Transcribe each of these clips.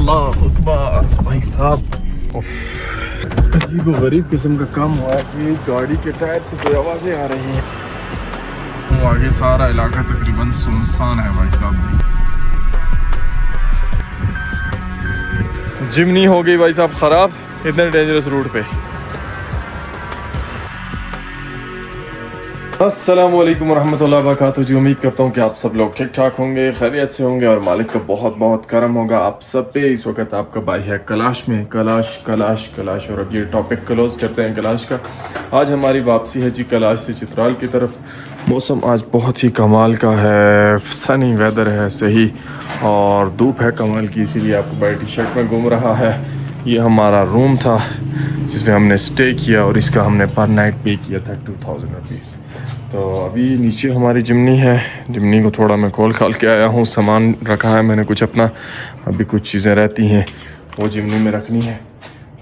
अल्लाह अकबर भाई साहब। अजीब गरीब किस्म का काम हुआ है कि गाड़ी के टायर से कोई आवाज़ें आ रही हैं। वो आगे सारा इलाका तकरीबन सुनसान है भाई साहब। जिमनी हो गई भाई साहब ख़राब इतने डेंजरस रूट पे। अस्सलामुअलैकुम वरहमतुल्लाहि वबरकातुहू जी। उम्मीद करता हूँ कि आप सब लोग ठीक ठाक होंगे, खैरियत से होंगे और मालिक का बहुत बहुत करम होगा आप सब पे। इस वक्त आपका भाई है कलाश में, कलाश और अब ये टॉपिक क्लोज करते हैं कलाश का। आज हमारी वापसी है जी कलाश से चित्राल की तरफ। मौसम आज बहुत ही कमाल का है, सनी वेदर है सही और धूप है कमाल की, इसीलिए आपको भाई टी शर्ट में घूम रहा है। ये हमारा रूम था जिसमें हमने स्टे किया और इसका हमने पर नाइट पे किया था 2000 रुपीज़। तो अभी नीचे हमारी जिमनी है, जिमनी को थोड़ा मैं खोल खाल के आया हूँ, सामान रखा है मैंने कुछ अपना, अभी कुछ चीज़ें रहती हैं वो जिमनी में रखनी है।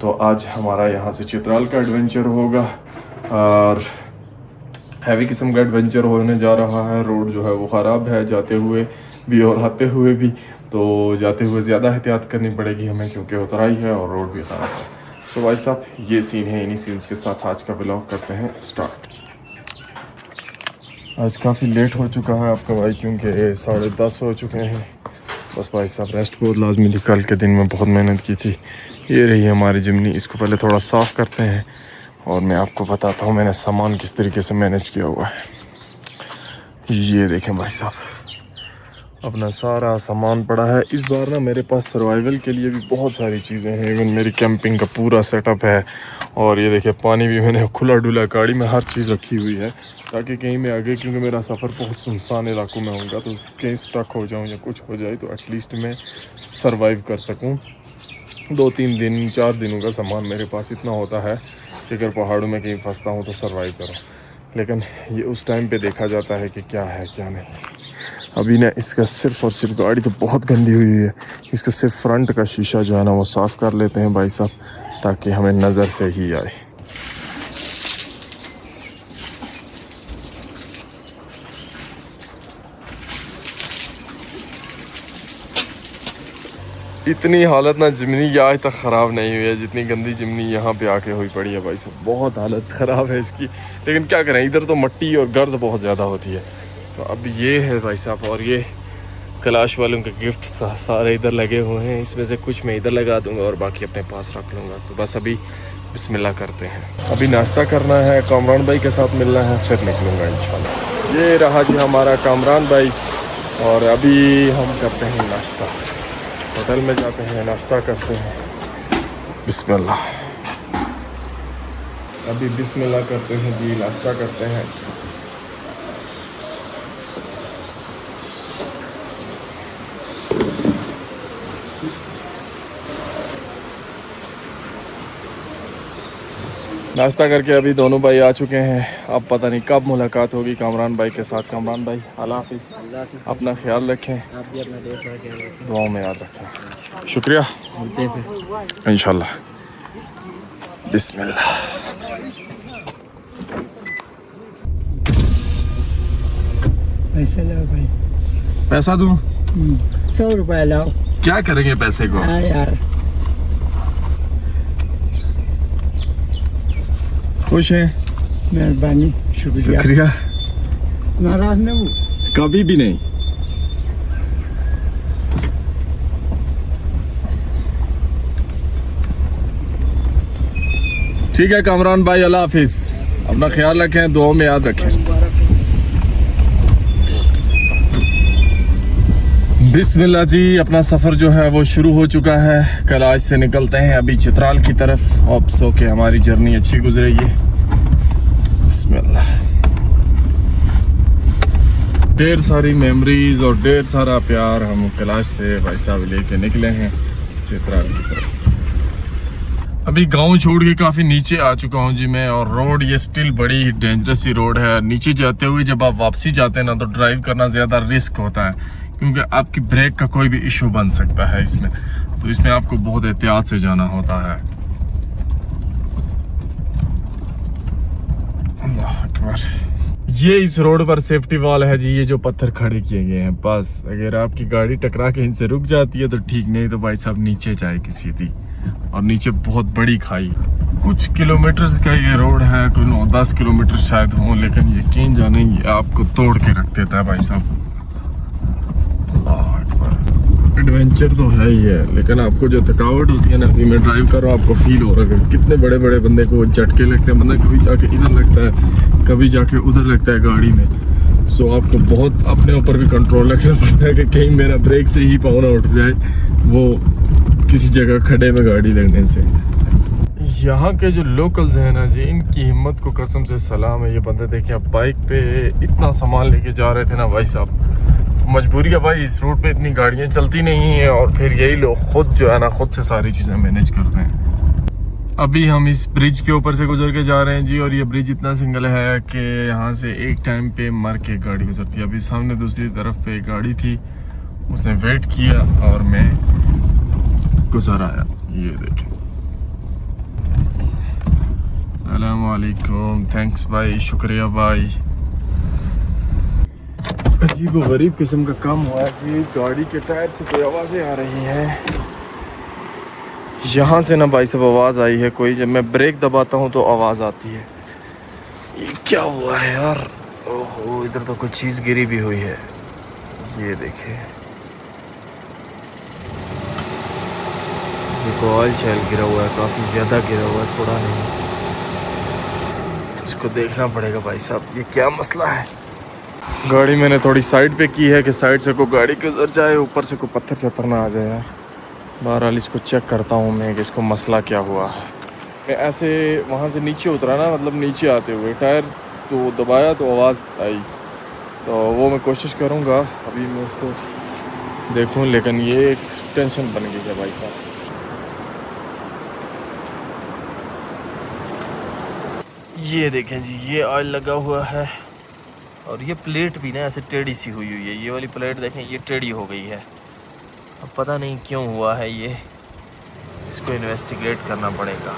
तो आज हमारा यहाँ से चित्राल का एडवेंचर होगा और हैवी किस्म का एडवेंचर होने जा रहा है। रोड जो है वो ख़राब है जाते हुए भी और आते हुए भी, तो जाते हुए ज़्यादा एहतियात करनी पड़ेगी हमें क्योंकि उतराई है और रोड भी ख़राब है। सो भाई साहब ये सीन है, इन्हीं सीन्स के साथ आज का व्लॉग करते हैं स्टार्ट। आज काफ़ी लेट हो चुका है आपका भाई क्योंकि 10:30 हो चुके हैं। बस भाई साहब रेस्ट बहुत लाजमी थी, कल के दिन में बहुत मेहनत की थी। ये रही हमारी जिमनी, इसको पहले थोड़ा साफ़ करते हैं और मैं आपको बताता हूँ मैंने सामान किस तरीके से मैनेज किया हुआ है। ये देखें भाई साहब अपना सारा सामान पड़ा है। इस बार ना मेरे पास सर्वाइवल के लिए भी बहुत सारी चीज़ें हैं, इवन मेरी कैंपिंग का पूरा सेटअप है। और ये देखिए पानी भी मैंने खुला डुला गाड़ी में हर चीज़ रखी हुई है ताकि कहीं मैं आगे, क्योंकि मेरा सफ़र बहुत सुनसान इलाकों में होगा तो कहीं स्टक हो जाऊँ या कुछ हो जाए तो एटलीस्ट मैं सर्वाइव कर सकूँ। 2-3 दिन 4 दिनों का सामान मेरे पास इतना होता है कि अगर पहाड़ों में कहीं फंसता हूँ तो सर्वाइव करूँ। लेकिन ये उस टाइम पे देखा जाता है कि क्या है क्या नहीं। अभी ना इसका सिर्फ और सिर्फ, गाड़ी तो बहुत गंदी हुई है, इसका सिर्फ फ्रंट का शीशा जो है ना वो साफ़ कर लेते हैं भाई साहब ताकि हमें नज़र से ही आए। इतनी हालत ना जिमनी की आज तक ख़राब नहीं हुई है जितनी गंदी जिमनी यहाँ पे आके हुई पड़ी है भाई साहब। बहुत हालत ख़राब है इसकी, लेकिन क्या करें इधर तो मिट्टी और गर्द बहुत ज़्यादा होती है। तो अब ये है भाई साहब, और ये कलाश वालों के गिफ्ट सारे इधर लगे हुए हैं, इसमें से कुछ मैं इधर लगा दूंगा और बाकी अपने पास रख लूँगा। तो बस अभी बिस्मिल्लाह करते हैं। अभी नाश्ता करना है, कामरान भाई के साथ मिलना है, फिर निकलूँगा इंशाल्लाह। ये रहा जी हमारा कामरान भाई और अभी हम करते हैं नाश्ता। होटल में जाते हैं, नाश्ता करते हैं। बिस्मिल्लाह, अभी बिस्मिल्लाह करते हैं जी, नाश्ता करते हैं। नाश्ता करके अभी दोनों भाई आ चुके हैं। अब पता नहीं कब मुलाकात होगी कामरान भाई के साथ। कामरान भाई अल्लाह हाफिज़, अपना ख्याल रखें, आप भी अपना ढेर सारा ख्याल रखें, दुआओं में याद रखें। शुक्रिया, मिलते हैं फिर इंशाल्लाह। बिस्मिल्लाह। पैसा लाओ भाई, पैसा दूँ? 100 रुपया लाओ। क्या करेंगे पैसे को? हाँ यार, खुश हैं? मेहरबानी, शुक्रिया। शुक्रिया। नाराज न हो, कभी भी नहीं। ठीक है कामरान भाई, अल्लाह हाफिज़, अपना ख्याल रखें, दुआओं में याद रखें। बिस्मिल्लाह जी, अपना सफ़र जो है वो शुरू हो चुका है। कलाश से निकलते हैं अभी चित्राल की तरफ। होप सो के हमारी जर्नी अच्छी गुजरेगी। बिस्मिल्लाह। ढेर सारी मेमोरीज और ढेर सारा प्यार हम कलाश से भाई साहब लेके निकले हैं चित्राल की तरफ। अभी गांव छोड़ के काफ़ी नीचे आ चुका हूं जी मैं, और रोड ये स्टिल बड़ी डेंजरस सी रोड है। नीचे जाते हुए जब आप वापसी जाते हैं ना तो ड्राइव करना ज़्यादा रिस्क होता है क्योंकि आपकी ब्रेक का कोई भी इशू बन सकता है इसमें, तो इसमें आपको बहुत एहतियात से जाना होता है। अल्लाह अकबर। ये इस रोड पर सेफ्टी वॉल है जी, ये जो पत्थर खड़े किए गए हैं, बस अगर आपकी गाड़ी टकरा के इनसे रुक जाती है तो ठीक, नहीं तो भाई साहब नीचे जाएगी सीधी, और नीचे बहुत बड़ी खाई। कुछ किलोमीटर्स का ये रोड है, कोई 9-10 किलोमीटर शायद हो, लेकिन यकीन जाने ये आपको तोड़ के रख देता है भाई साहब। एडवेंचर तो है ही है, लेकिन आपको जो थकावट होती है ना, अभी मैं ड्राइव कर रहा हूँ, आपको फील हो रहा है कितने बड़े बड़े बंदे को झटके लगते हैं, बंदा कभी जाके इधर लगता है, कभी जाके उधर लगता है गाड़ी में। सो आपको बहुत अपने ऊपर भी कंट्रोल रखना पड़ता है कि कहीं मेरा ब्रेक से ही पाँव ना उठ जाए वो किसी जगह खड्डे में गाड़ी लगने से। यहाँ के जो लोकल्स हैं ना जी, इनकी हिम्मत को कसम से सलाम है। ये बंदे देखिए आप बाइक पे इतना सामान लेके जा रहे थे ना भाई साहब, मजबूरी है भाई, इस रूट पे इतनी गाड़ियाँ चलती नहीं है, और फिर यही लोग खुद जो है ना, खुद से सारी चीज़ें मैनेज करते हैं। अभी हम इस ब्रिज के ऊपर से गुजर के जा रहे हैं जी, और ये ब्रिज इतना सिंगल है कि यहाँ से एक टाइम पे मर के गाड़ी गुजरती है। अभी सामने दूसरी तरफ पे एक गाड़ी थी, उसने वेट किया और मैं गुजर आया। ये देखें, अस्सलाम वालेकुम, थैंक्स भाई, शुक्रिया भाई। अजीब व गरीब किस्म का काम हुआ है जी, गाड़ी के टायर से कोई आवाज़ें आ रही हैं। यहाँ से ना भाई साहब आवाज़ आई है कोई, जब मैं ब्रेक दबाता हूँ तो आवाज़ आती है। ये क्या हुआ है यार? ओहो, इधर तो कोई चीज़ गिरी भी हुई है। ये देखे, देखो ऑयल शैल गिरा हुआ है, काफ़ी ज़्यादा गिरा हुआ है, थोड़ा नहीं। इसको देखना पड़ेगा भाई साहब, ये क्या मसला है। गाड़ी मैंने थोड़ी साइड पे की है कि साइड से कोई गाड़ी गुजर जाए, ऊपर से कोई पत्थर चत्थर ना आ जाए यार। बहरहाल इसको चेक करता हूँ मैं कि इसको मसला क्या हुआ है। मैं ऐसे वहाँ से नीचे उतरा ना, मतलब नीचे आते हुए टायर तो दबाया तो आवाज़ आई, तो वो मैं कोशिश करूँगा अभी मैं उसको देखूँ, लेकिन ये एक टेंशन बन गई है भाई साहब। ये देखें जी, ये ऑयल लगा हुआ है, और ये प्लेट भी ना ऐसे टेढ़ी सी हुई है। ये वाली प्लेट देखें, ये टेढ़ी हो गई है। अब पता नहीं क्यों हुआ है ये, इसको इन्वेस्टिगेट करना पड़ेगा।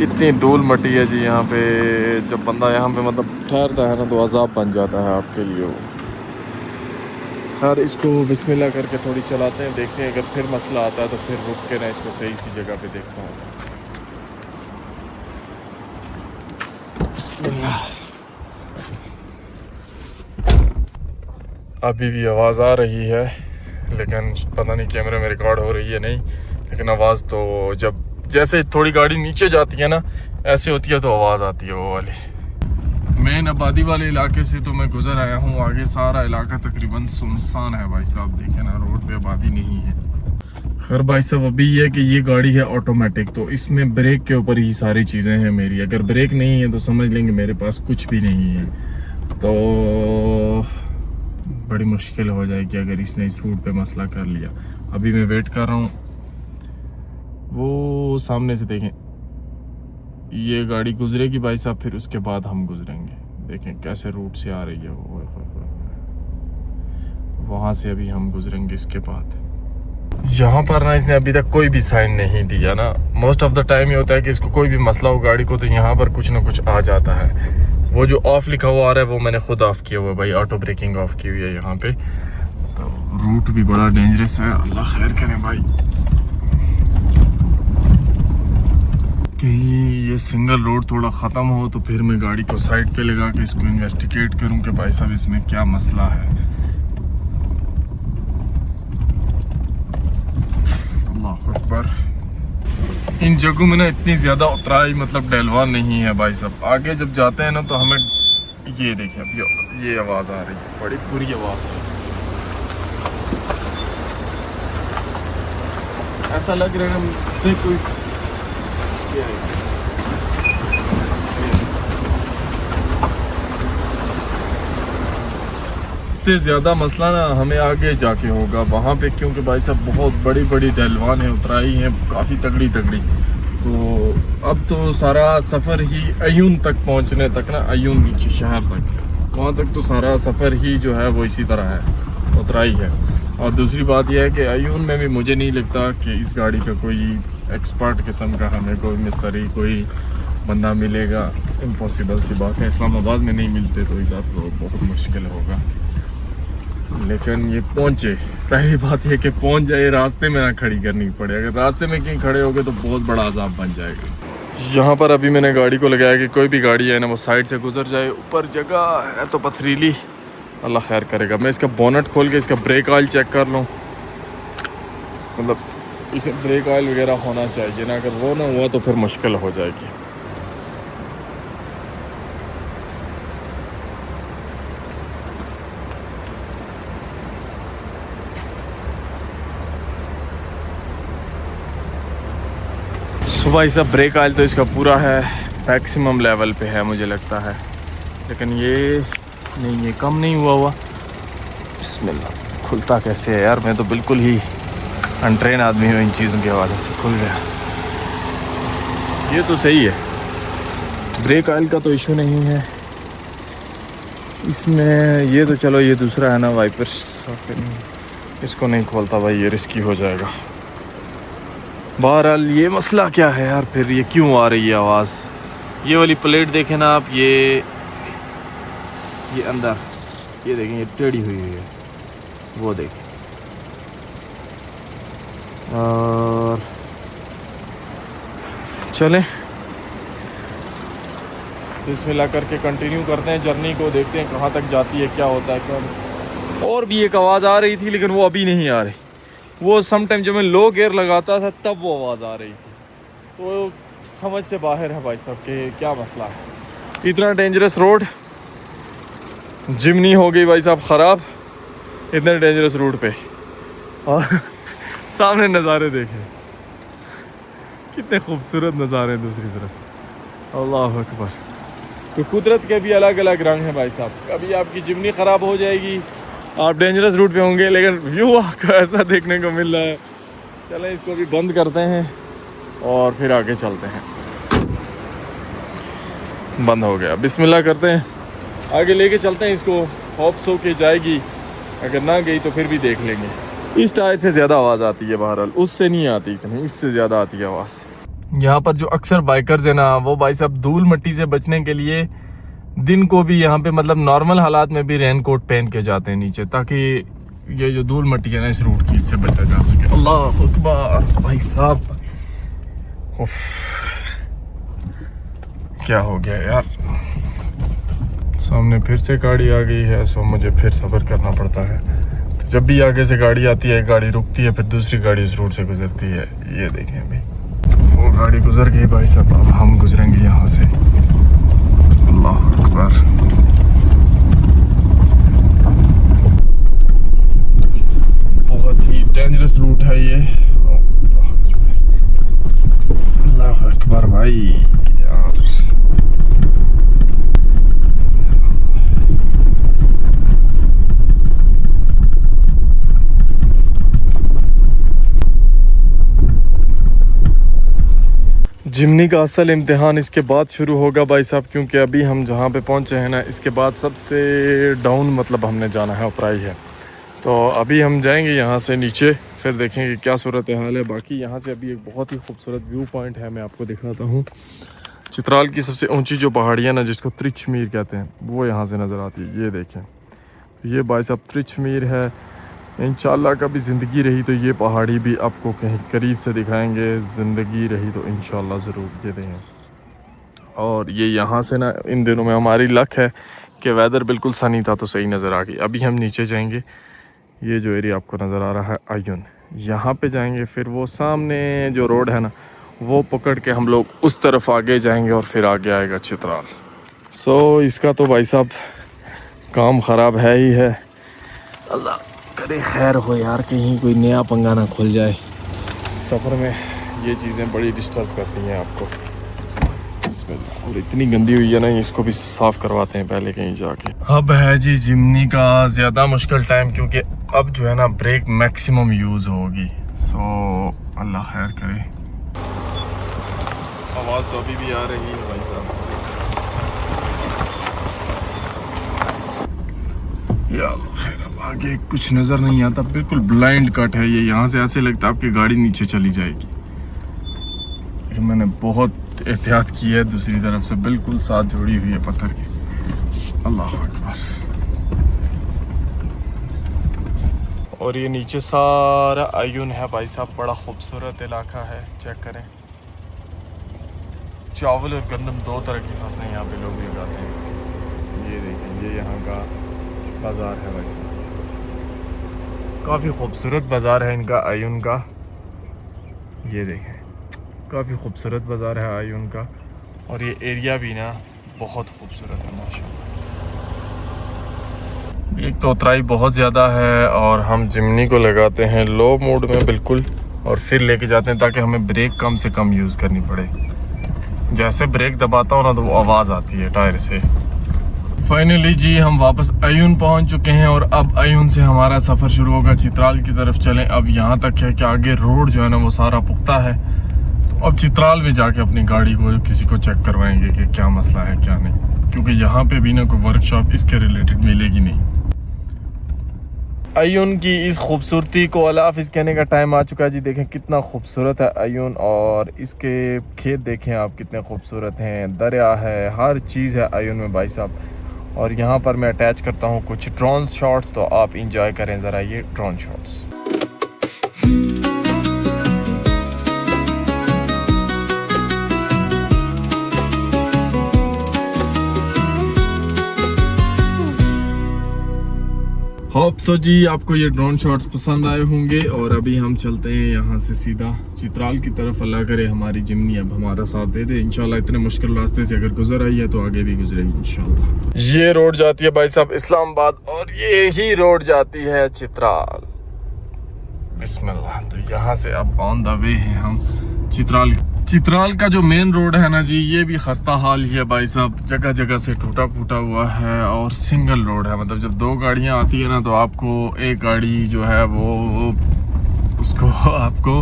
इतनी धूल मटी है जी यहाँ पे, जब बंदा यहाँ पे मतलब ठहरता है ना तो अजाब बन जाता है आपके लिए वो। खैर इसको बिस्मिल्लाह करके थोड़ी चलाते हैं, देखते हैं अगर फिर मसला आता है तो फिर रुक के ना इसको सही सी जगह पे देखता हूँ। बिस्मिल्लाह। अभी भी आवाज़ आ रही है, लेकिन पता नहीं कैमरे में रिकॉर्ड हो रही है नहीं, लेकिन आवाज़ तो जब जैसे थोड़ी गाड़ी नीचे जाती है ना, ऐसे होती है तो आवाज़ आती है वो वाली। मेन आबादी वाले इलाके से तो मैं गुजर आया हूँ, आगे सारा इलाका तकरीबन सुनसान है भाई साहब। देखें ना, रोड पे आबादी नहीं है। खैर भाई साहब, अभी ये कि ये गाड़ी है ऑटोमेटिक, तो इसमें ब्रेक के ऊपर ही सारी चीज़ें हैं मेरी। अगर ब्रेक नहीं है तो समझ लेंगे मेरे पास कुछ भी नहीं है, तो बड़ी मुश्किल हो जाएगी अगर इसने इस रूट पे मसला कर लिया। अभी मैं वेट कर रहा हूँ, वो सामने से देखें, ये गाड़ी गुजरेगी भाई साहब, फिर उसके बाद हम गुजरेंगे। देखें कैसे रूट से आ रही है वो, वहाँ से अभी हम गुजरेंगे इसके बाद। यहाँ पर ना इसने अभी तक कोई भी साइन नहीं दिया ना। मोस्ट ऑफ द टाइम ये होता है कि इसको कोई भी मसला हो गाड़ी को तो यहाँ पर कुछ ना कुछ आ जाता है। वो जो ऑफ लिखा हुआ आ रहा है वो मैंने खुद ऑफ किया हुआ है भाई, ऑटो ब्रेकिंग ऑफ की हुई है यहाँ पे। तो रूट भी बड़ा डेंजरस है, अल्लाह खैर करे भाई। कहीं ये सिंगल रोड थोड़ा ख़त्म हो तो फिर मैं गाड़ी को साइड पे लगा के इसको इन्वेस्टिगेट करूँ कि भाई साहब इसमें क्या मसला है। अल्लाह अकबर। इन जगहों में ना इतनी ज़्यादा उतराई मतलब डलवान नहीं है भाई साहब। आगे जब जाते हैं ना तो हमें ये देखें, अब ये आवाज़ आ रही है, बड़ी बुरी आवाज़ है। ऐसा लग रहा है मुझसे कोई इससे ज़्यादा मसला ना हमें आगे जाके होगा वहाँ पे, क्योंकि भाई साहब बहुत बड़ी बड़ी डलवान है, उतराई है काफ़ी तगड़ी तगड़ी। तो अब तो सारा सफ़र ही अयून तक पहुँचने तक ना, अयून शहर तक, वहाँ तक तो सारा सफ़र ही जो है वो इसी तरह है, उतराई है। और दूसरी बात यह है कि अयून में भी मुझे नहीं लगता कि इस गाड़ी का कोई एक्सपर्ट किस्म का हमें कोई मिस्त्री, कोई बंदा मिलेगा इम्पॉसिबल सी बात है। इस्लामाबाद में नहीं मिलते तो इधर तो बहुत मुश्किल होगा। लेकिन ये पहुँचे, पहली बात ये कि पहुँच जाए, रास्ते में ना खड़ी करनी पड़े। अगर रास्ते में कहीं खड़े हो गए तो बहुत बड़ा अजाब बन जाएगा। यहाँ पर अभी मैंने गाड़ी को लगाया कि कोई भी गाड़ी है ना वो साइड से गुजर जाए। ऊपर जगह है तो पथरीली, अल्लाह खैर करेगा। मैं इसका बोनट खोल के इसका ब्रेक ऑयल चेक कर लूँ, मतलब इसमें ब्रेक ऑयल वगैरह होना चाहिए ना, अगर वो ना हुआ तो फिर मुश्किल हो जाएगी। सुबह इसका ब्रेक ऑयल तो इसका पूरा है, मैक्सिमम लेवल पे है मुझे लगता है, लेकिन ये नहीं, ये कम नहीं हुआ। बिस्मिल्लाह, खुलता कैसे है यार, मैं तो बिल्कुल ही अनट्रेन आदमी हूँ इन चीज़ों के हवाले से। खुल गया, ये तो सही है। ब्रेक ऑयल का तो इशू नहीं है इसमें। ये तो चलो, ये दूसरा है ना वाइपर्स, इसको नहीं खोलता भाई, ये रिस्की हो जाएगा। बहरहाल ये मसला क्या है यार, फिर ये क्यों आ रही है आवाज़। ये वाली प्लेट देखें ना आप, ये अंदर ये देखें, ये टेढ़ी हुई है, वो देखें। और चलें बिस्मिल्लाह करके कंटिन्यू करते हैं जर्नी को, देखते हैं कहाँ तक जाती है, क्या होता है। क्या और भी एक आवाज़ आ रही थी लेकिन वो अभी नहीं आ रही। वो सम टाइम जब मैं लो गियर लगाता था तब वो आवाज़ आ रही थी, तो समझ से बाहर है भाई साहब कि क्या मसला है। इतना डेंजरस रोड, जिमनी हो गई भाई साहब ख़राब इतने डेंजरस रोड पे। और सामने नज़ारे देखें, कितने खूबसूरत नज़ारे हैं दूसरी तरफ। अल्लाह अकबर। तो कुदरत के भी अलग अलग रंग हैं भाई साहब। कभी आपकी जिमनी ख़राब हो जाएगी, आप डेंजरस रूट पे होंगे, लेकिन व्यू आपको ऐसा देखने को मिल रहा है। चलें इसको भी बंद करते हैं और फिर आगे चलते हैं। बंद हो गया, बिस्मिल्लाह करते हैं, आगे लेके चलते हैं इसको। होप सो के जाएगी, अगर ना गई तो फिर भी देख लेंगे। इस टायर से ज़्यादा आवाज़ आती है, बहरहाल उससे नहीं आती इतनी, इससे ज़्यादा आती है आवाज़। यहाँ पर जो अक्सर बाइकर्स है ना, वो भाई साहब धूल मिट्टी से बचने के लिए दिन को भी यहाँ पे मतलब नॉर्मल हालात में भी रेन कोट पहन के जाते हैं नीचे, ताकि ये जो धूल मिट्टी है ना इस रूट की, इससे बचा जा सके। अल्लाह अकबर भाई साहब, क्या हो गया यार। सामने फिर से गाड़ी आ गई है, सो मुझे फिर सब्र करना पड़ता है। तो जब भी आगे से गाड़ी आती है, गाड़ी रुकती है, फिर दूसरी गाड़ी इस रूट से गुजरती है। ये देखें अभी वो गाड़ी गुजर गई भाई साहब, अब हम गुजरेंगे यहाँ से। अल्लाह अकबर। बहुत ही डेंजरस रूट है ये। अल्लाह अकबर भाई यार। जिमनी का असल इम्तिहान इसके बाद शुरू होगा भाई साहब, क्योंकि अभी हम जहाँ पे पहुँचे हैं ना, इसके बाद सबसे डाउन मतलब हमने जाना है, ऊपराई है। तो अभी हम जाएंगे यहाँ से नीचे, फिर देखेंगे क्या सूरत हाल है। बाकी यहाँ से अभी एक बहुत ही खूबसूरत व्यू पॉइंट है, मैं आपको दिखाता हूँ। चित्राल की सबसे ऊंची जो पहाड़ियाँ ना, जिसको त्रिचमीर कहते हैं, वो यहाँ से नज़र आती है। ये देखें, ये भाई साहब त्रिचमीर है। इंशाल्लाह कभी ज़िंदगी रही तो ये पहाड़ी भी आपको कहीं करीब से दिखाएंगे, ज़िंदगी रही तो इंशाल्लाह ज़रूर। ये देखें, और ये यहाँ से ना, इन दिनों में हमारी लक है कि वेदर बिल्कुल सनी था तो सही नज़र आ गई। अभी हम नीचे जाएंगे, ये जो एरिया आपको नज़र आ रहा है आयुन, यहाँ पे जाएंगे। फिर वो सामने जो रोड है ना, वो पकड़ के हम लोग उस तरफ आगे जाएंगे और फिर आगे आएगा चित्राल। सो इसका तो भाई साहब काम ख़राब है ही है। अल्लाह करे खैर हो यार, कहीं कोई नया पंगा ना खुल जाए। सफ़र में ये चीज़ें बड़ी डिस्टर्ब करती हैं आपको। और इतनी गंदी हुई है ना, इसको भी साफ़ करवाते हैं पहले कहीं जाके। अब है जी जिमनी का ज़्यादा मुश्किल टाइम, क्योंकि अब जो है ना ब्रेक मैक्सिमम यूज़ होगी। सो अल्लाह खैर करे। आवाज़ तो अभी भी आ रही है भाई साहब। या अल्लाह खैर, अब आगे कुछ नज़र नहीं आता, बिल्कुल ब्लाइंड कट है ये। यहाँ से ऐसे लगता है आपकी गाड़ी नीचे चली जाएगी। लेकिन मैंने बहुत एहतियात की है। दूसरी तरफ से बिल्कुल साथ जोड़ी हुई है पत्थर की। अल्लाह अकबर। और ये नीचे सारा आयुन है भाई साहब, बड़ा खूबसूरत इलाका है। चेक करें, चावल और गंदम दो तरह की फसलें यहाँ पे लोग उगाते हैं। ये देखें, ये यहाँ का बाज़ार है भाई साहब, काफ़ी खूबसूरत बाज़ार है इनका आयुन का। ये देखें, काफ़ी खूबसूरत बाज़ार है आयुन का। और ये एरिया भी ना बहुत खूबसूरत है माशाल्लाह। एक तो उतराई बहुत ज़्यादा है और हम जिमनी को लगाते हैं लो मोड में बिल्कुल, और फिर लेके जाते हैं ताकि हमें ब्रेक कम से कम यूज़ करनी पड़े। जैसे ब्रेक दबाता हूँ ना तो वो आवाज़ आती है टायर से। फाइनली जी हम वापस आयुन पहुँच चुके हैं और अब आयुन से हमारा सफ़र शुरू होगा चित्राल की तरफ चलें। अब यहाँ तक है कि आगे रोड जो है ना वो सारा पुख्ता है, तो अब चित्राल में जाके अपनी गाड़ी को किसी को चेक करवाएंगे कि क्या मसला है क्या नहीं, क्योंकि यहाँ पे भी ना कोई वर्कशॉप इसके रिलेटेड मिलेगी नहीं। आयुन की इस खूबसूरती को अल्लाह हाफ़िज़ कहने का टाइम आ चुका है जी। देखें कितना खूबसूरत है आयुन, और इसके खेत देखें आप कितने खूबसूरत हैं, दरिया है, हर चीज़ है आयुन में भाई साहब। और यहाँ पर मैं अटैच करता हूँ कुछ ड्रोन शॉट्स, तो आप इंजॉय करें ज़रा ये ड्रोन शॉट्स। होप सो जी आपको ये ड्रोन शॉट्स पसंद आए होंगे। और अभी हम चलते हैं यहाँ से सीधा चित्राल की तरफ। अल्लाह करे हमारी जिमनी अब हमारा साथ दे दे इंशाल्लाह। इतने मुश्किल रास्ते से अगर गुजर आई है तो आगे भी गुजरेगी इंशाल्लाह। ये रोड जाती है भाई साहब इस्लामाबाद, और ये ही रोड जाती है चित्राल। बिस्मिल्लाह। तो यहाँ से अब ऑन द वे हैं हम चित्राल। चित्राल का जो मेन रोड है ना जी, ये भी खस्ता हाल ही है भाई साहब, जगह जगह से टूटा फूटा हुआ है और सिंगल रोड है। मतलब जब दो गाड़ियां आती है ना तो आपको एक गाड़ी जो है वो उसको आपको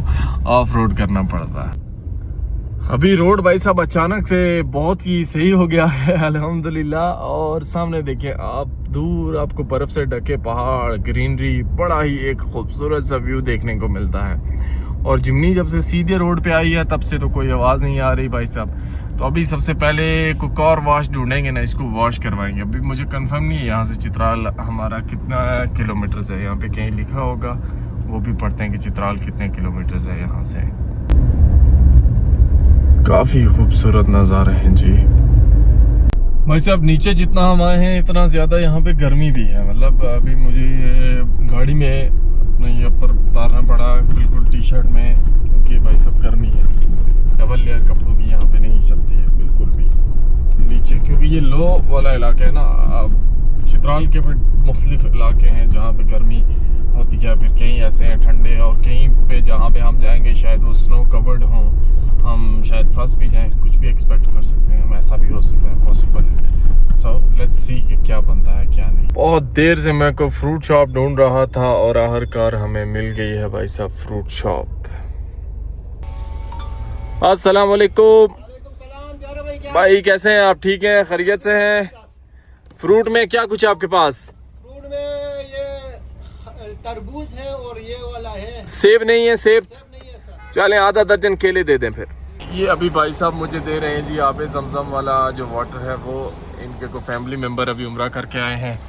ऑफ रोड करना पड़ता है। अभी रोड भाई साहब अचानक से बहुत ही सही हो गया है अल्हम्दुलिल्लाह। और सामने देखिए आप, दूर आपको बर्फ से ढके पहाड़, ग्रीनरी, बड़ा ही एक खूबसूरत सा व्यू देखने को मिलता है। और जिमनी जब से सीधे रोड पे आई है तब से तो कोई आवाज़ नहीं आ रही भाई साहब। तो अभी सबसे पहले कोई कार वॉश ढूंढेंगे ना, इसको वॉश करवाएंगे। अभी मुझे कंफर्म नहीं है यहाँ से चित्राल हमारा कितना किलोमीटर है, यहाँ पे कहीं लिखा होगा, वो भी पढ़ते हैं कि चित्राल कितने किलोमीटर है यहाँ से। काफ़ी खूबसूरत नज़ारे हैं जी भाई साहब। नीचे जितना हम आए हैं इतना ज़्यादा यहाँ पे गर्मी भी है। मतलब अभी मुझे गाड़ी में अपना ये पर उतारना पड़ा बिल्कुल टी शर्ट में, क्योंकि भाई साहब गर्मी है। डबल लेयर कपड़ों की यहाँ पे नहीं चलती है बिल्कुल भी नीचे, क्योंकि ये लो वाला इलाका है ना। चित्राल के भी मुख्तलिफ इलाके हैं जहाँ पे गर्मी होती है, फिर कहीं ऐसे हैं ठंडे, और कहीं पे जहाँ पे हम जाएंगे शायद वो स्नो कवर्ड हों, हम शायद फंस भी जाएं। कुछ भी एक्सपेक्ट कर सकते हैं, ऐसा भी हो सकता है, पॉसिबल है। सो लेट्स सी कि क्या बनता है क्या नहीं। बहुत देर से मैं को फ्रूट शॉप ढूंढ रहा था और आखिरकार हमें मिल गई है भाई साहब फ्रूट शॉप। अस्सलाम वालेकुम भाई, कैसे हैं आप? ठीक हैं, खैरियत से हैं? फ्रूट में क्या कुछ है आपके पास? फ्रूट में ये तरबूज है और ये वाला है। सेब नहीं है? सेब नहीं है सर। चलें आधा दर्जन केले दे दें फिर। ये अभी भाई साहब मुझे दे रहे हैं जी आबे ज़मज़म वाला जो वाटर है वो। इनके को फैमिली मेंबर अभी उम्रा करके आए हैं।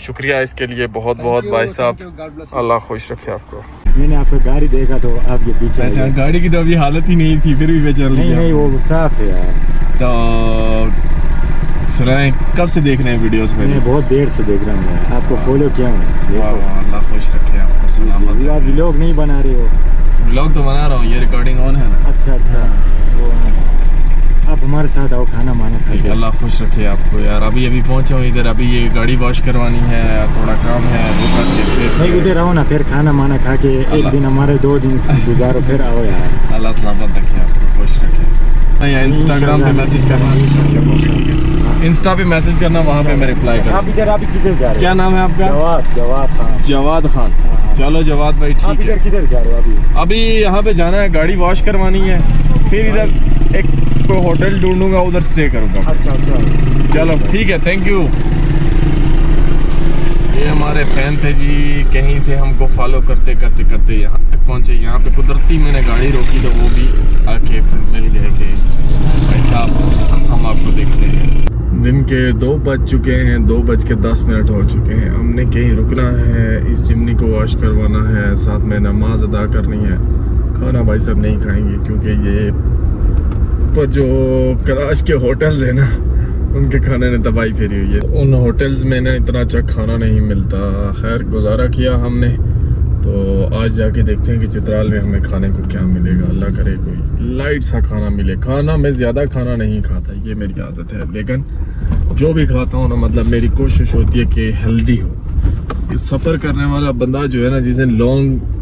शुक्रिया इसके लिए बहुत बहुत भाई साहब, अल्लाह खुश रखे आपको। मैंने आपका गाड़ी देखा तो आपके पीछे। ऐसे गाड़ी की तो अभी हालत ही नहीं थी, फिर भी बेचैन नहीं वो साफ है यार। तो सुनाएं, कब से देख रहे हैं वीडियोस में? मैं बहुत देर से देख रहा हूँ, आपको फॉलो किया हूँ। अल्लाह खुश रखे आपको, सलामत। आप व्लॉग नहीं बना रहे हो? व्लॉग तो बना रहा हूँ, ये रिकॉर्डिंग ऑन है ना। अच्छा वो आप हमारे साथ आओ, खाना माना खाइए। अल्लाह खुश रखे आपको यार। अभी पहुंचा हूँ इधर, अभी ये गाड़ी वॉश करवानी है, थोड़ा काम है वो करके फिर नहीं इधर आओ ना, फिर खाना माना खा के एक दिन हमारे 2 दिन गुजारो, फिर आओ यार। अल्लाह सलामत रखे आपको, खुश रखे। या इंस्टाग्राम पे मैसेज करना, इंस्टा पे मैसेज करना, वहाँ पे मैं रिप्लाई कर। आप इधर अभी किधर जा रहे हो? क्या नाम है आपका? जवाद खान। जवाद खान। चलो जवाद भाई ठीक है। इधर किधर जा रहे हो? अभी यहाँ पे जाना है, गाड़ी वॉश करवानी है, फिर इधर एक कोई होटल ढूंढूंगा, उधर स्टे करूंगा। अच्छा चलो ठीक है, थैंक यू। ये हमारे फैन थे जी, कहीं से हमको फॉलो करते करते यहाँ तक पहुंचे। यहाँ पे कुदरती मैंने गाड़ी रोकी तो वो भी आके फिर मिल गए कि भाई साहब हम आपको देखते हैं। दिन के 2 बज चुके हैं, 2:10 हो चुके हैं। हमने कहीं रुकना है, इस चिमनी को वॉश करवाना है, साथ में नमाज अदा करनी है। खाना भाई साहब नहीं खाएंगे क्योंकि ये पर जो कराच के होटल्स हैं ना, उनके खाने ने तबाही फेरी हुई है। उन होटल्स में ना इतना अच्छा खाना नहीं मिलता। खैर गुजारा किया हमने, तो आज जाके देखते हैं कि चित्राल में हमें खाने को क्या मिलेगा। अल्लाह करे कोई लाइट सा खाना मिले। खाना मैं ज़्यादा खाना नहीं खाता, ये मेरी आदत है, लेकिन जो भी खाता हूँ ना, मतलब मेरी कोशिश होती है कि हेल्दी हो। ये सफ़र करने वाला बंदा जो है ना, जिसे लॉन्ग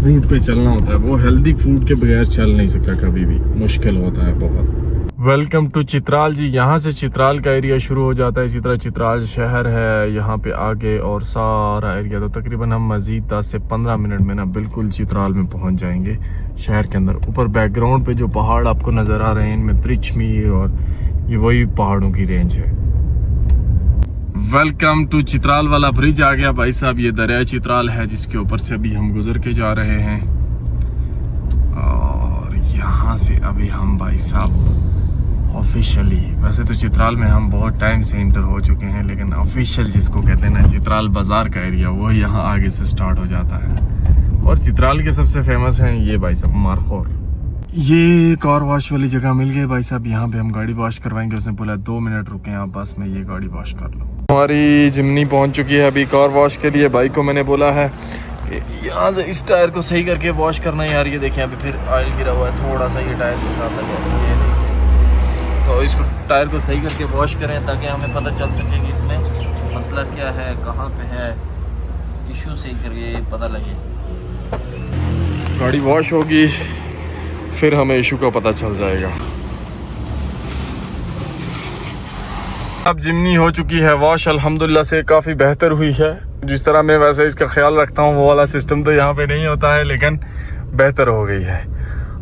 रूट पे चलना होता है, वो हेल्दी फूड के बगैर चल नहीं सकता, कभी भी मुश्किल होता है बहुत। वेलकम टू चित्राल जी। यहाँ से चित्राल का एरिया शुरू हो जाता है। इसी तरह चित्राल शहर है यहाँ पे आगे, और सारा एरिया। तो तकरीबन हम मज़ीद 10 से 15 मिनट में ना बिल्कुल चित्राल में पहुँच जाएंगे, शहर के अंदर। ऊपर बैकग्राउंड पे जो पहाड़ आपको नज़र आ रहे हैं, इनमें त्रिचमीर और ये वही पहाड़ों की रेंज है। वेलकम टू चित्राल वाला ब्रिज आ गया भाई साहब। ये दरिया चित्राल है जिसके ऊपर से अभी हम गुजर के जा रहे हैं। और यहाँ से अभी हम भाई साहब ऑफिशियली, वैसे तो चित्राल में हम बहुत टाइम से इंटर हो चुके हैं, लेकिन ऑफिशियल जिसको कहते हैं ना, चित्राल बाज़ार का एरिया, वो यहाँ आगे से स्टार्ट हो जाता है। और चित्राल के सबसे फेमस हैं ये भाई साहब मारखोर। ये कार वॉश वाली जगह मिल गई भाई साहब। यहाँ पे हम गाड़ी वॉश करवाएंगे। उसने बोला 2 मिनट रुके आप, बस में ये गाड़ी वॉश कर लो। हमारी जिमनी पहुँच चुकी है अभी कार वॉश के लिए। भाई को मैंने बोला है यहाँ से इस टायर को सही करके वॉश करना है। यार ये देखें अभी फिर ऑयल गिरा हुआ है थोड़ा सा, ये टायर के साथ लगा है, ये नहीं। तो इसको टायर को सही करके वॉश करें ताकि हमें पता चल सके कि इसमें मसला क्या है, कहाँ पे है, इशू सही करके पता लगे। गाड़ी वॉश होगी फिर हमें इशू का पता चल जाएगा। अब जिमनी हो चुकी है वॉश, अल्हम्दुलिल्लाह से काफ़ी बेहतर हुई है। जिस तरह मैं वैसे इसका ख्याल रखता हूँ वो वाला सिस्टम तो यहाँ पे नहीं होता है, लेकिन बेहतर हो गई है।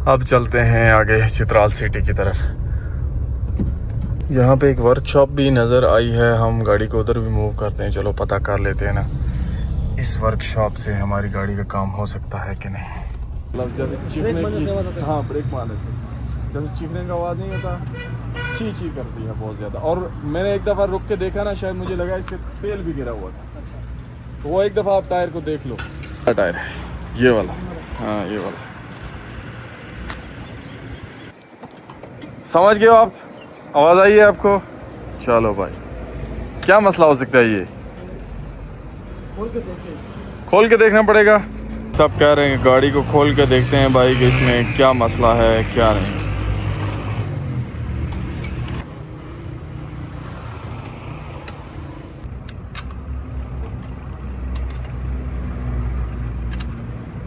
अब चलते हैं आगे चित्राल सिटी की तरफ। यहाँ पे एक वर्कशॉप भी नज़र आई है, हम गाड़ी को उधर भी मूव करते हैं। चलो पता कर लेते हैं ना, इस वर्कशॉप से हमारी गाड़ी का काम हो सकता है कि नहीं। मतलब जैसे चीखने की, हाँ ब्रेक मारने से जैसे चीखने का आवाज़ नहीं होता, ची ची करती है बहुत ज़्यादा। और मैंने एक दफ़ा रुक के देखा ना, शायद मुझे लगा इसके तेल भी गिरा हुआ था। तो वो एक दफ़ा आप टायर को देख लो। टायर है ये वाला, हाँ ये वाला। समझ गए हो आप? आवाज़ आई है आपको? चलो भाई, क्या मसला हो सकता है ये? खोल के देखना पड़ेगा। सब कह रहे हैं गाड़ी को खोल के देखते हैं भाई कि इसमें क्या मसला है क्या नहीं।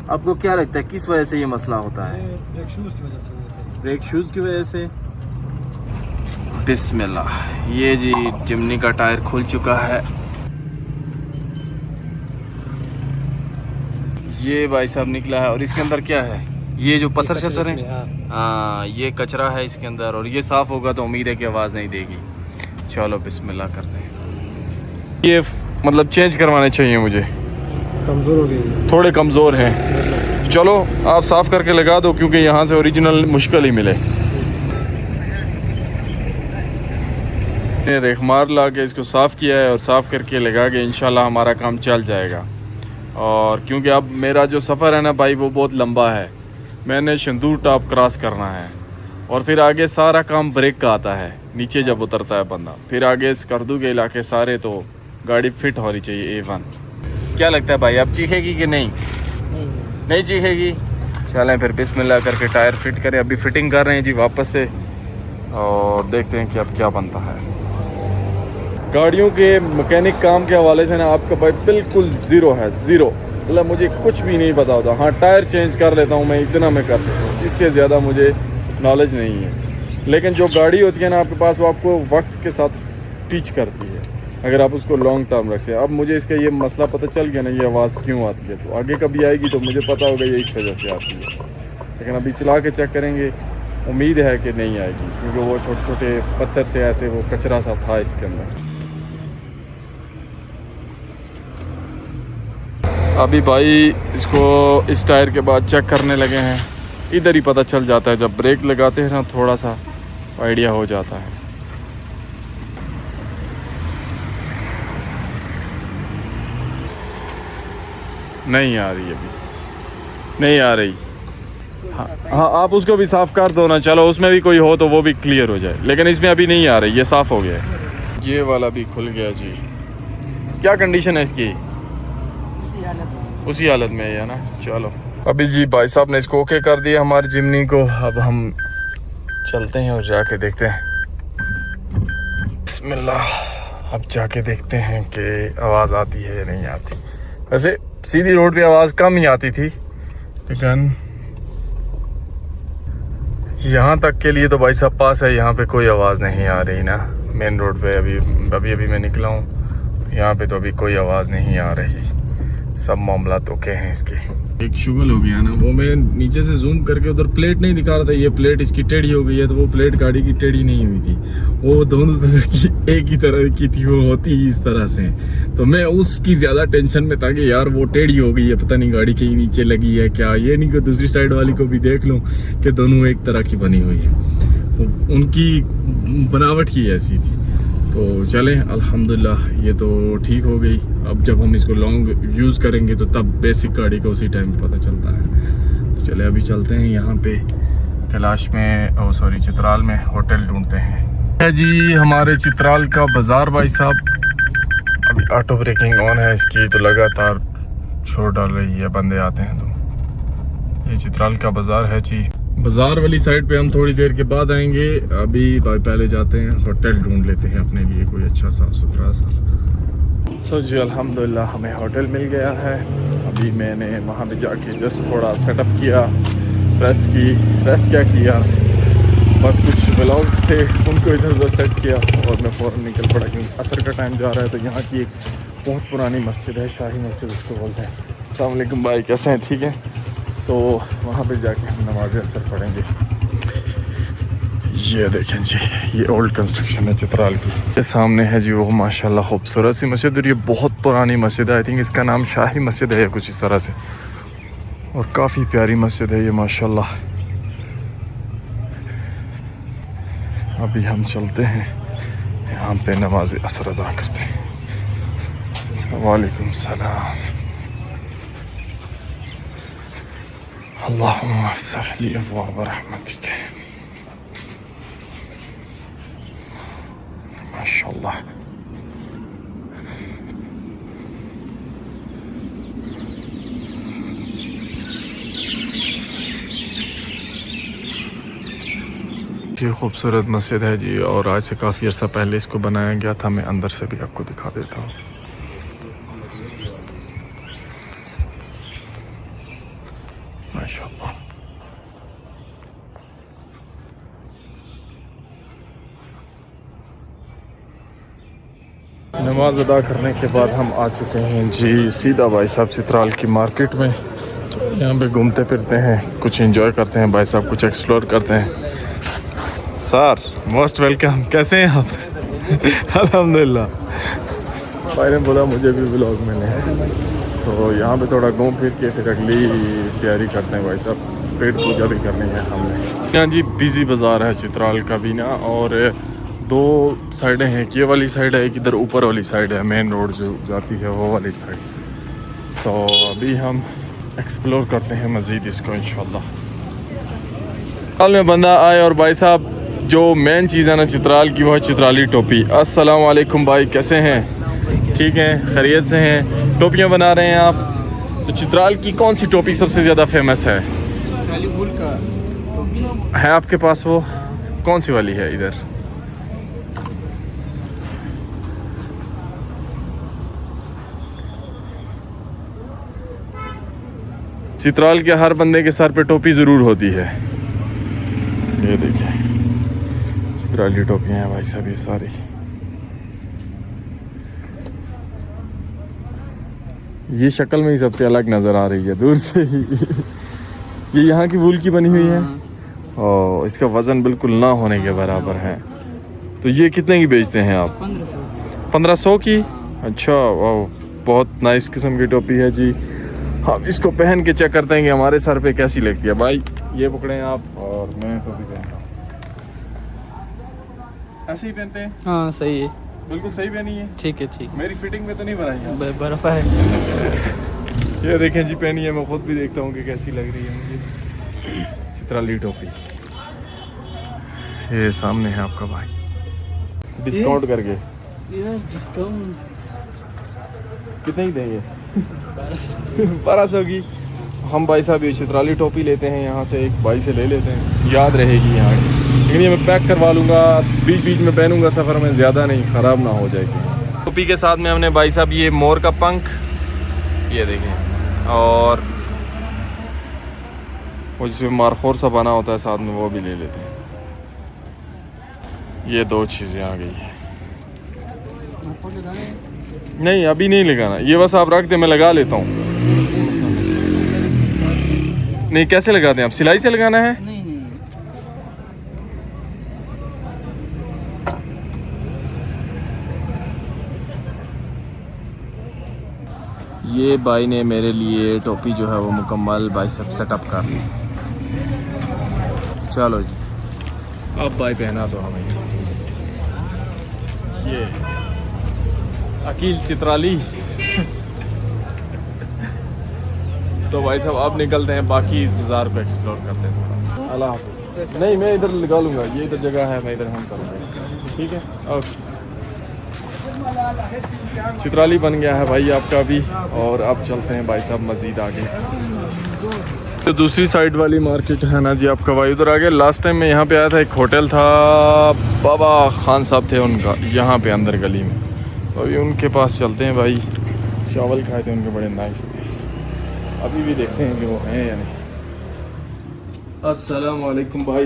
आपको क्या लगता है किस वजह से ये मसला होता है? ब्रेक शूज़ की वजह से होता है। ब्रेक शूज़ की वजह से। बिस्मिल्लाह, ये जी चिमनी का टायर खुल चुका है। ये भाई साहब निकला है और इसके अंदर क्या है? ये जो पत्थर शत्थर है, हाँ ये कचरा है इसके अंदर, और ये साफ़ होगा तो उम्मीद है कि आवाज़ नहीं देगी। चलो बिस्मिल्लाह करते हैं। ये मतलब चेंज करवाने चाहिए मुझे, कमज़ोर हो गई, थोड़े कमज़ोर हैं। चलो आप साफ़ करके लगा दो क्योंकि यहाँ से ओरिजिनल मुश्किल ही मिले। रेखमार ला के इसको साफ़ किया है और साफ़ करके लगा के इंशाल्लाह हमारा काम चल जाएगा। और क्योंकि अब मेरा जो सफ़र है ना भाई वो बहुत लंबा है, मैंने शंदूर टॉप क्रॉस करना है और फिर आगे सारा काम ब्रेक का आता है, नीचे जब उतरता है बंदा, फिर आगे स्कर्दू के इलाके सारे, तो गाड़ी फिट होनी चाहिए A1। क्या लगता है भाई, अब चीखेगी कि नहीं? नहीं चीखेगी। चलें फिर बिस्मिल्लाह करके टायर फिट करें। अभी फिटिंग कर रहे हैं जी वापस से, और देखते हैं कि अब क्या बनता है। गाड़ियों के मैकेनिक काम के हवाले से ना आपका भाई बिल्कुल ज़ीरो है, ज़ीरो। मतलब मुझे कुछ भी नहीं पता होता। हाँ टायर चेंज कर लेता हूँ मैं, इतना मैं कर सकता हूँ, इससे ज़्यादा मुझे नॉलेज नहीं है। लेकिन जो गाड़ी होती है ना आपके पास, वो आपको वक्त के साथ टीच करती है अगर आप उसको लॉन्ग टर्म रखते हैं। अब मुझे इसका ये मसला पता चल गया ना, ये आवाज़ क्यों आती है, तो आगे कभी आएगी तो मुझे पता होगा ये इस वजह से आती है। लेकिन अभी चला के चेक करेंगे, उम्मीद है कि नहीं आएगी क्योंकि वो छोटे छोटे पत्थर से ऐसे वो कचरा सा था इसके अंदर। अभी भाई इसको इस टायर के बाद चेक करने लगे हैं। इधर ही पता चल जाता है, जब ब्रेक लगाते हैं ना थोड़ा सा आइडिया हो जाता है। नहीं आ रही अभी, नहीं आ रही। हाँ आप उसको भी साफ़ कर दो ना, चलो उसमें भी कोई हो तो वो भी क्लियर हो जाए, लेकिन इसमें अभी नहीं आ रही, ये साफ़ हो गया है। ये वाला भी खुल गया जी। क्या कंडीशन है इसकी? उसी हालत में है ना। चलो अभी जी भाई साहब ने इसको ओके कर दिया हमारी जिमनी को। अब हम चलते हैं और जाके देखते हैं। बिस्मिल्लाह, अब जाके देखते हैं कि आवाज़ आती है या नहीं आती। वैसे सीधी रोड पे आवाज़ कम ही आती थी, लेकिन यहाँ तक के लिए तो भाई साहब पास है, यहाँ पे कोई आवाज़ नहीं आ रही ना। मेन रोड पे अभी मैं निकला हूँ, यहाँ पे तो अभी कोई आवाज़ नहीं आ रही। सब मामला तो के हैं इसके। एक शुगल हो गया ना, वो मैं नीचे से जूम करके उधर प्लेट नहीं दिखा रहा था, ये प्लेट इसकी टेढ़ी हो गई है, तो वो प्लेट गाड़ी की टेढ़ी नहीं हुई थी, वो दोनों तरह की एक ही तरह की थी, वो होती ही इस तरह से। तो मैं उसकी ज़्यादा टेंशन में था कि यार वो टेढ़ी हो गई है, पता नहीं गाड़ी कहीं नीचे लगी है क्या। ये नहीं कि दूसरी साइड वाली को भी देख लूँ कि दोनों एक तरह की बनी हुई है, तो उनकी बनावट ही ऐसी थी। तो चलें अल्हम्दुलिल्लाह ये तो ठीक हो गई। अब जब हम इसको लॉन्ग यूज़ करेंगे तो तब बेसिक गाड़ी का उसी टाइम पे पता चलता है। तो चले अभी चलते हैं यहाँ पे कैलाश में, चित्राल में होटल ढूंढते हैं जी। हमारे चित्राल का बाज़ार भाई साहब अभी ऑटो ब्रेकिंग ऑन है इसकी, तो लगातार छोड़ डाल रही है, बंदे आते हैं तो। ये चित्राल का बाज़ार है जी। बाज़ार वाली साइड पे हम थोड़ी देर के बाद आएंगे। अभी भाई पहले जाते हैं होटल ढूंढ लेते हैं अपने लिए कोई अच्छा साफ सुथरा सा। जी अल्हम्दुलिल्लाह हमें होटल मिल गया है। अभी मैंने वहाँ पे जाके जस्ट थोड़ा सेटअप किया, रेस्ट क्या किया, बस कुछ व्लॉग्स थे उनको इधर उधर सेट किया और मैं फ़ौरन निकल पड़ा क्योंकि असर का टाइम जा रहा है। तो यहाँ की एक बहुत पुरानी मस्जिद है, शाही मस्जिद उसको बोलते हैं। अस्सलाम वालेकुम भाई, कैसे हैं? ठीक है। तो वहाँ पे जाके हम नमाज़ असर पढ़ेंगे। ये देखें जी, ये ओल्ड कंस्ट्रक्शन है चित्राल की। ये सामने है जी वो माशाल्लाह खूबसूरत सी मस्जिद, और ये बहुत पुरानी मस्जिद है। आई थिंक इसका नाम शाही मस्जिद है या कुछ इस तरह से, और काफ़ी प्यारी मस्जिद है ये माशाल्लाह। अभी हम चलते हैं यहाँ पे नमाज असर अदा करते हैं। वालेकुम सलाम। अल्लाहुम्मा अफ्तह ली अब्वाब रहमतिक। माशाल्लाह। ये खूबसूरत मस्जिद है जी, और आज से काफ़ी अर्सा पहले इसको बनाया गया था। मैं अंदर से भी आपको दिखा देता हूँ। माशाल्लाह। नमाज अदा करने के बाद हम आ चुके हैं जी सीधा भाई साहब चित्राल की मार्केट में। तो यहाँ पे घूमते फिरते हैं, कुछ एंजॉय करते हैं भाई साहब, कुछ एक्सप्लोर करते हैं। सर मोस्ट वेलकम, कैसे हैं आप? अल्हम्दुलिल्लाह। भाई ने बोला मुझे भी व्लॉग में लें, तो यहाँ पे थोड़ा घूम फिर के फिर अगली तैयारी करते हैं भाई साहब। पेट पूजा भी करनी है हमने। हाँ जी, बिजी बाज़ार है चित्राल का भी ना, और दो साइडें हैं। ये वाली साइड है, एक इधर ऊपर वाली साइड है, मेन रोड जो जाती है वो वाली साइड। तो अभी हम एक्सप्लोर करते हैं मज़ीद इसको इंशाल्लाह। चित्राल में बंदा आए और भाई साहब जो मेन चीज़ है ना चित्राल की, वो है चित्राली टोपी। अस्सलाम वालेकुम भाई, कैसे हैं? ठीक हैं, खैरियत से हैं? टोपियाँ बना रहे हैं आप? तो चित्राल की कौन सी टोपी सबसे ज़्यादा फेमस है? है आपके पास वो? कौन सी वाली है इधर? चित्राल के हर बंदे के सर पे टोपी ज़रूर होती है। ये देखिए चित्राली टोपियाँ हैं भाई साहब, ये सारी। ये शक्ल में ही सबसे अलग नज़र आ रही है दूर से ही। ये यहाँ की वूल की बनी हुई है और इसका वज़न बिल्कुल ना होने के बराबर है। तो ये कितने की बेचते हैं आप? 1500। 1500 की? अच्छा वाह, बहुत नाइस किस्म की टोपी है जी। हम इसको पहन के चेक करते हैं कि हमारे सर पे कैसी लगती है। भाई ये पकड़े आप और मैं तो भी पहनता हूँ। ऐसे ही पहनते हैं? हाँ सही है, बिल्कुल सही पहनी है। ठीक है ठीक मेरी फिटिंग में तो नहीं बनाई है? बर्फ है। ये देखें जी, पहनी है, मैं खुद भी देखता हूँ कि कैसी लग रही है मुझे। चित्राली टोपी ये सामने है आपका भाई, डिस्काउंट करके। यार डिस्काउंट कितने ही देंगे? 1200 की। हम भाई साहब ये चित्राली टोपी लेते हैं यहाँ से, एक भाई से ले लेते हैं, याद रहेगी यहाँ की। लेकिन ये मैं पैक करवा लूँगा, बीच बीच में पहनूंगा सफ़र में, ज़्यादा नहीं, ख़राब ना हो जाएगी। टोपी के साथ में हमने भाई साहब ये मोर का पंख, ये देखें, और वो जिसमें मारखोर सा बना होता है साथ में, वो भी ले लेते हैं। ये 2 चीज़ें आ गई हैं। नहीं अभी नहीं लगाना, ये बस आप रख दे, मैं लगा लेता हूँ। नहीं कैसे लगाते हैं आप? सिलाई से लगाना है? नहीं नहीं ये भाई ने मेरे लिए टोपी जो है वो मुकम्मल भाई सब सेटअप कर ली। चलो जी, अब भाई पहना दो हमें ये अकील चित्राली। तो भाई साहब अब निकलते हैं, बाकी इस बाज़ार को एक्सप्लोर करते हैं थोड़ा। अल्लाह हाफ़िज़। नहीं मैं इधर लगा लूँगा, ये इधर जगह है, मैं इधर हम करूँगा। ठीक है ओके। चित्राली बन गया है भाई आपका भी, और अब चलते हैं भाई साहब मज़ीद आगे। तो दूसरी साइड वाली मार्केट है ना जी आपका भाई, उधर आगे। लास्ट टाइम मैं यहाँ पे आया था, एक होटल था, बाबा खान साहब थे उनका, यहाँ पे अंदर गली में। तो अभी उनके पास चलते हैं भाई, चावल खाए थे उनके, बड़े नाइस थे। अभी भी देखते हैं कि वो हैं या नहीं। अस्सलाम वालेकुम भाई,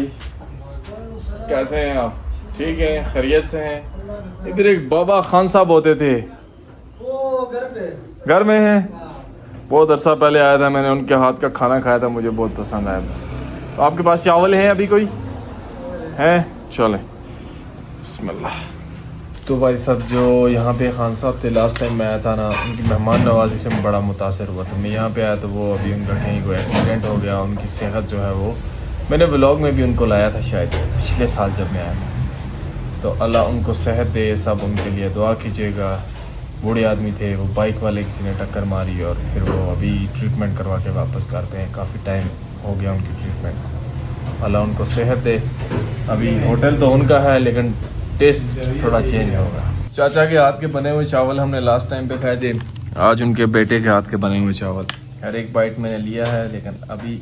कैसे हैं आप? ठीक हैं, खैरियत से हैं? इधर एक बाबा खान साहब होते थे, वो घर में हैं। बहुत अरसा पहले आया था, मैंने उनके हाथ का खाना खाया था, मुझे बहुत पसंद आया था। तो आपके पास चावल हैं अभी कोई हैं? चलें बिस्मिल्लाह। तो भाई साहब जो यहाँ पे खान साहब थे, लास्ट टाइम मैं आया था ना, उनकी मेहमान नवाजी से मैं बड़ा मुतासर हुआ। तो मैं यहाँ पे आया तो वो अभी उनका कहीं कोई एक्सीडेंट हो गया, उनकी सेहत जो है वो, मैंने व्लॉग में भी उनको लाया था शायद पिछले साल जब मैं आया था। तो अल्लाह उनको सेहत दे, सब उनके लिए दुआ कीजिएगा। बूढ़े आदमी थे, वो बाइक वाले किसी ने टक्कर मारी और फिर वो अभी ट्रीटमेंट करवा के वापस घर पे हैं। काफ़ी टाइम हो गया उनकी ट्रीटमेंट। अल्लाह उनको सेहत दे। अभी होटल तो उनका है लेकिन टेस्ट थोड़ा चेंज होगा। चाचा के हाथ के बने हुए चावल हमने लास्ट टाइम पे खाए थे, आज उनके बेटे के हाथ के बने हुए चावल। हर एक बाइट मैंने लिया है, लेकिन अभी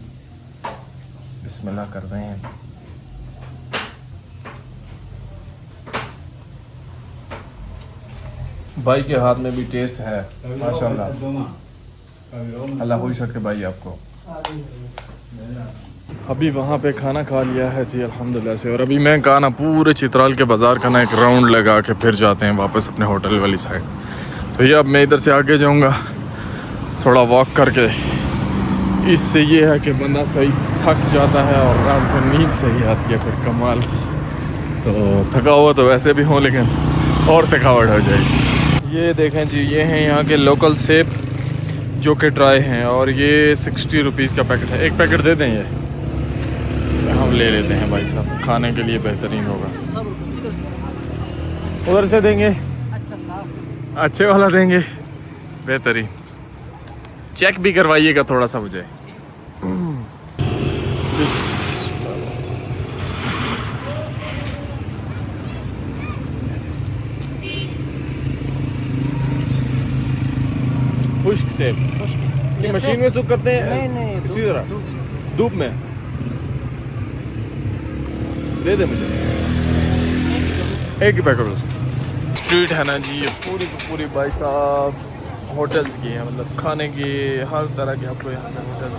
बिस्मिल्लाह कर रहे हैं। भाई के हाथ में भी टेस्ट है माशाल्लाह। अल्लाह खुश रखे भाई आपको। अभी वहाँ पे खाना खा लिया है जी अल्हम्दुलिल्लाह से, और अभी मैं कहा ना पूरे चित्राल के बाज़ार का ना एक राउंड लगा के फिर जाते हैं वापस अपने होटल वाली साइड। तो ये अब मैं इधर से आगे जाऊँगा थोड़ा वॉक करके। इससे ये है कि बंदा सही थक जाता है और रात को नींद सही आती है फिर कमाल की। तो थका हुआ तो वैसे भी हो, लेकिन और थकावट हो जाएगी। ये देखें जी, ये हैं यहाँ के लोकल सेब जो कि ड्राई हैं, और ये 60 रुपीज़ का पैकेट है। एक पैकेट दे दें, ये हम ले लेते हैं भाई साहब, खाने के लिए बेहतरीन होगा। उधर से देंगे, अच्छे वाला देंगे, बेहतरीन। चेक भी करवाइएगा थोड़ा सा मुझे। खुश्क सेब कि मशीन में सूख करते हैं? नहीं इसी तरह धूप में दे दे मुझे एक ही पैकेट। स्ट्रीट है ना जी, ये पूरी की पूरी भाई साहब होटल्स की है, मतलब खाने की हर तरह के आपको यहाँ पे होटल